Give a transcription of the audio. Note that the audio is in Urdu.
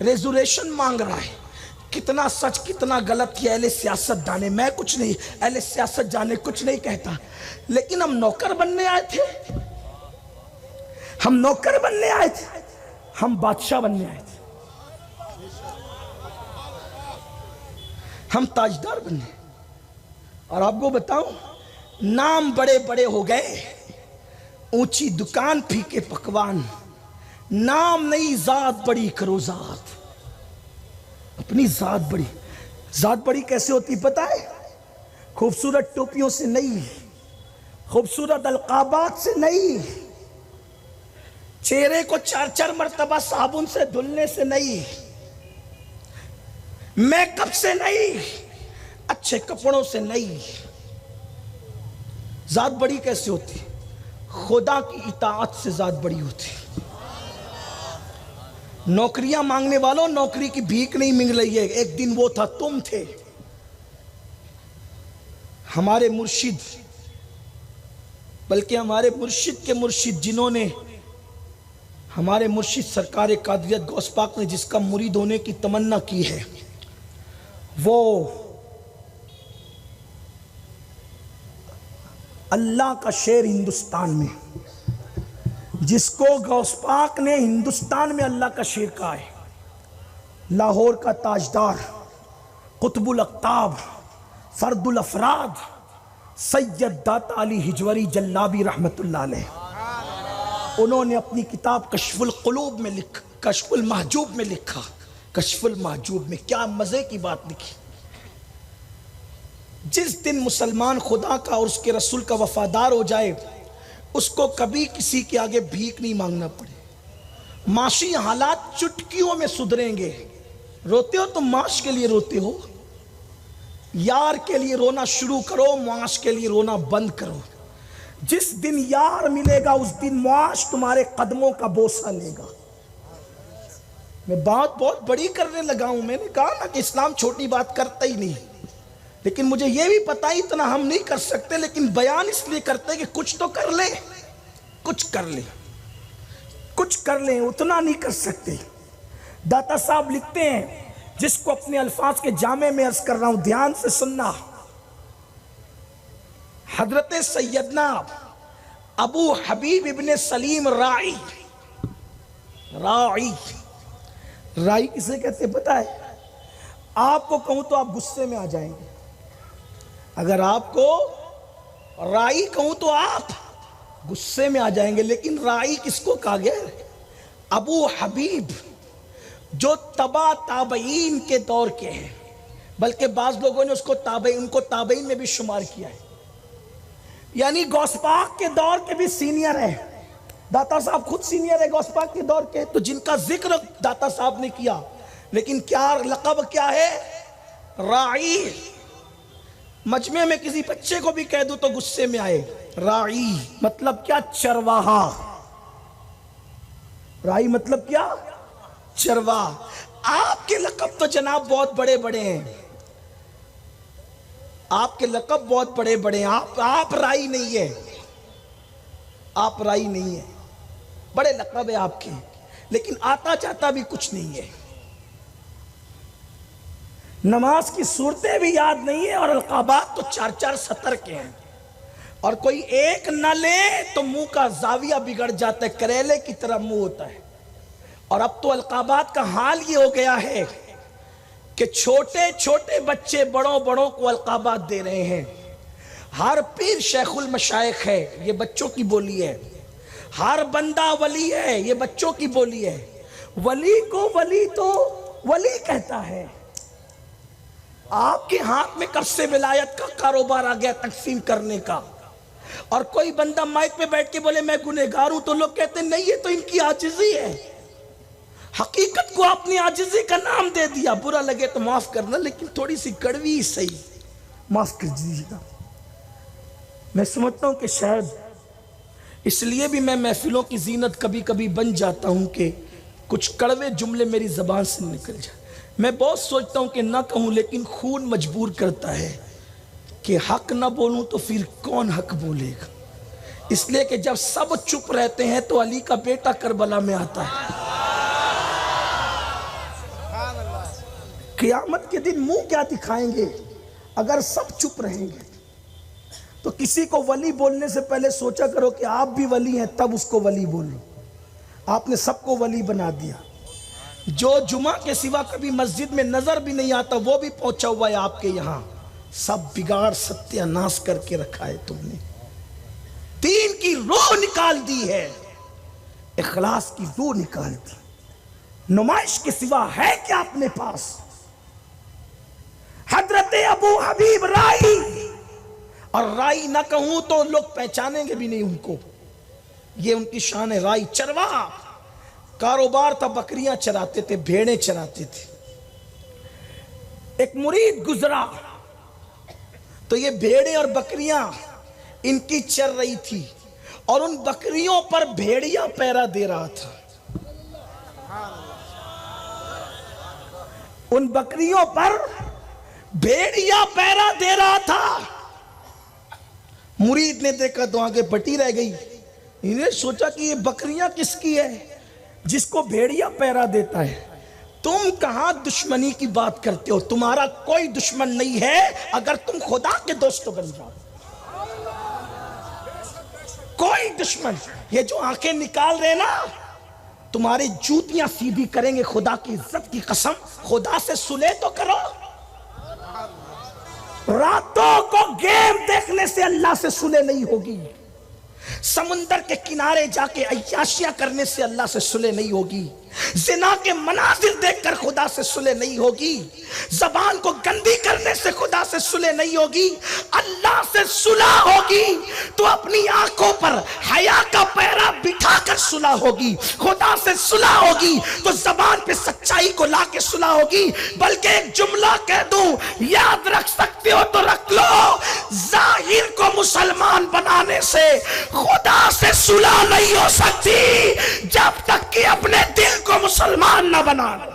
ریزوریشن مانگ رہا ہے. کتنا سچ کتنا غلط یہ اہل سیاست جانے، میں کچھ نہیں، اہل سیاست جانے کچھ نہیں کہتا. لیکن ہم نوکر بننے آئے تھے، ہم نوکر بننے آئے تھے، ہم بادشاہ بننے آئے تھے، ہم تاجدار بننے. اور آپ کو بتاؤں، نام بڑے بڑے ہو گئے، اونچی دکان پھیکے پکوان، نام نہیں ذات بڑی کرو ذات، اپنی ذات بڑی. ذات بڑی کیسے ہوتی پتہ ہے؟ خوبصورت ٹوپیوں سے نہیں، خوبصورت القابات سے نہیں، چہرے کو 4 مرتبہ صابن سے دھلنے سے نہیں، میک اپ سے نہیں، اچھے کپڑوں سے نہیں. ذات بڑی کیسے ہوتی؟ خدا کی اطاعت سے ذات بڑی ہوتی. نوکریاں مانگنے والوں، نوکری کی بھیک نہیں مانگ رہی ہے. ایک دن وہ تھا، تم تھے. ہمارے مرشد، بلکہ ہمارے مرشد کے مرشد، جنہوں نے ہمارے مرشد سرکار قادریت غوث پاک نے جس کا مرید ہونے کی تمنا کی ہے، وہ اللہ کا شیر ہندوستان میں، جس کو غوث پاک نے ہندوستان میں اللہ کا شیر کہا ہے، لاہور کا تاجدار، قطب الاقطاب، فرد الافراد، سید داتا علی ہجوری جلابی رحمت اللہ علیہ. انہوں نے اپنی کتاب کشف القلوب میں لکھا، کشف المحجوب میں لکھا. کشف المحجوب میں کیا مزے کی بات لکھی. جس دن مسلمان خدا کا اور اس کے رسول کا وفادار ہو جائے، اس کو کبھی کسی کے آگے بھیک نہیں مانگنا پڑے. معاشی حالات چٹکیوں میں سدھریں گے. روتے ہو تو معاش کے لیے روتے ہو، یار کے لیے رونا شروع کرو، معاش کے لیے رونا بند کرو. جس دن یار ملے گا اس دن معاش تمہارے قدموں کا بوسہ لے گا. میں بات بہت بڑی کرنے لگا ہوں. میں نے کہا نا کہ اسلام چھوٹی بات کرتا ہی نہیں، لیکن مجھے یہ بھی پتہ ہی اتنا ہم نہیں کر سکتے، لیکن بیان اس لیے کرتے کہ کچھ تو کر لیں، کچھ کر لیں، کچھ کر لیں. اتنا نہیں کر سکتے. داتا صاحب لکھتے ہیں، جس کو اپنے الفاظ کے جامع میں عرض کر رہا ہوں، دھیان سے سننا. حضرت سیدنا ابو حبیب ابن سلیم راعی، راعی کسے کہتے پتہ ہے؟ آپ کو کہوں تو آپ غصے میں آ جائیں گے. اگر آپ کو راعی کہوں تو آپ غصے میں آ جائیں گے. لیکن راعی کس کو کہا گیا؟ ابو حبیب، جو تبع تابعین کے دور کے ہیں، بلکہ بعض لوگوں نے ان کو تابعین میں بھی شمار کیا ہے. یعنی غوث پاک کے دور کے بھی سینئر ہیں. داتا صاحب خود سینئر ہے غوث پاک کے دور کے، تو جن کا ذکر داتا صاحب نے کیا. لیکن کیا لقب کیا ہے؟ راعی. مجمع میں کسی بچے کو بھی کہہ دوں تو غصے میں آئے. راعی مطلب کیا؟ چرواہا. راعی مطلب کیا؟ چرواہا. آپ کے لقب تو جناب بہت بڑے بڑے ہیں، آپ کے لقب بہت بڑے بڑے ہیں. آپ راعی نہیں ہے، آپ راعی نہیں ہے. بڑے لقب ہے آپ کے، لیکن آتا چاہتا بھی کچھ نہیں ہے. نماز کی صورتیں بھی یاد نہیں ہے، اور القابات تو 4 سطر کے ہیں، اور کوئی ایک نہ لے تو منہ کا زاویہ بگڑ جاتا ہے، کریلے کی طرح منہ ہوتا ہے. اور اب تو القابات کا حال یہ ہو گیا ہے کہ چھوٹے چھوٹے بچے بڑوں کو القابات دے رہے ہیں. ہر پیر شیخ المشائخ ہے، یہ بچوں کی بولی ہے. ہر بندہ ولی ہے، یہ بچوں کی بولی ہے. ولی کو ولی تو ولی کہتا ہے. آپ کے ہاتھ میں کب سے ولایت کا کاروبار آ گیا تقسیم کرنے کا؟ اور کوئی بندہ مائک پہ بیٹھ کے بولے میں گنہگار ہوں تو لوگ کہتے ہیں نہیں، یہ تو ان کی عاجزی ہے. حقیقت کو آپ نے عاجزی کا نام دے دیا. برا لگے تو معاف کرنا، لیکن تھوڑی سی کڑوی ہی صحیح، معاف کر دیجیے گا. میں سمجھتا ہوں کہ شاید اس لیے بھی میں محفلوں کی زینت کبھی کبھی بن جاتا ہوں کہ کچھ کڑوے جملے میری زبان سے نکل جائیں. میں بہت سوچتا ہوں کہ نہ کہوں، لیکن خون مجبور کرتا ہے کہ حق نہ بولوں تو پھر کون حق بولے گا. اس لیے کہ جب سب چپ رہتے ہیں تو علی کا بیٹا کربلا میں آتا ہے. قیامت کے دن منہ کیا دکھائیں گے اگر سب چپ رہیں گے؟ تو کسی کو ولی بولنے سے پہلے سوچا کرو کہ آپ بھی ولی ہیں، تب اس کو ولی بولو۔ آپ نے سب کو ولی بنا دیا۔ جو جمعہ کے سوا کبھی مسجد میں نظر بھی نہیں آتا وہ بھی پہنچا ہوا ہے آپ کے یہاں۔ سب بگاڑ ستیہ ناش کر کے رکھا ہے تم نے۔ دین کی روح نکال دی ہے، اخلاص کی روح نکال دی۔ نمائش کے سوا ہے کیا اپنے پاس؟ حضرت ابو حبیب رائی، اور رائی نہ کہوں تو لوگ پہچانیں گے بھی نہیں ان کو، یہ ان کی شان ہے۔ رائی چرواہ، کاروبار تھا، بکریاں چراتے تھے، بھیڑیں چراتے تھے۔ ایک مرید گزرا تو یہ بھیڑیں اور بکریاں ان کی چر رہی تھی، اور ان بکریوں پر بھیڑیا پہرا دے رہا تھا۔ ان بکریوں پر بھیڑیا پہرا دے رہا تھا۔ مرید نے دیکھا تو آگے بٹی رہ گئی۔ انہیں سوچا کہ یہ بکریاں کس کی ہے جس کو بھیڑیا پہرا دیتا ہے؟ تم کہاں دشمنی کی بات کرتے ہو؟ تمہارا کوئی دشمن نہیں ہے اگر تم خدا کے دوست بن جاؤ۔ کوئی دشمن، یہ جو آنکھیں نکال رہے نا تمہاری جوتیاں سیدھی کریں گے، خدا کی عزت کی قسم۔ خدا سے صلح تو کرو۔ راتوں کو گیم دیکھنے سے اللہ سے صلح نہیں ہوگی، سمندر کے کنارے جا کے عیاشیاں کرنے سے اللہ سے صلح نہیں ہوگی، زنا کے مناظر دیکھ کر خدا سے صلح نہیں ہوگی، زبان کو گندی کرنے سے خدا سے صلح نہیں ہوگی۔ اللہ سے صلح ہوگی تو اپنی آنکھوں پر حیا کا پہرا بٹھا کر صلح ہوگی۔ خدا سے صلح ہوگی تو زبان پہ سچائی کو لا کے صلح ہوگی۔ بلکہ ایک جملہ کہہ دوں، یاد رکھ سکتے ہو تو رکھ لو، ظاہر کو مسلمان بنانے سے خدا سے صلح نہیں ہو سکتی جب تک کہ اپنے دل کو مسلمان نہ بنا لو۔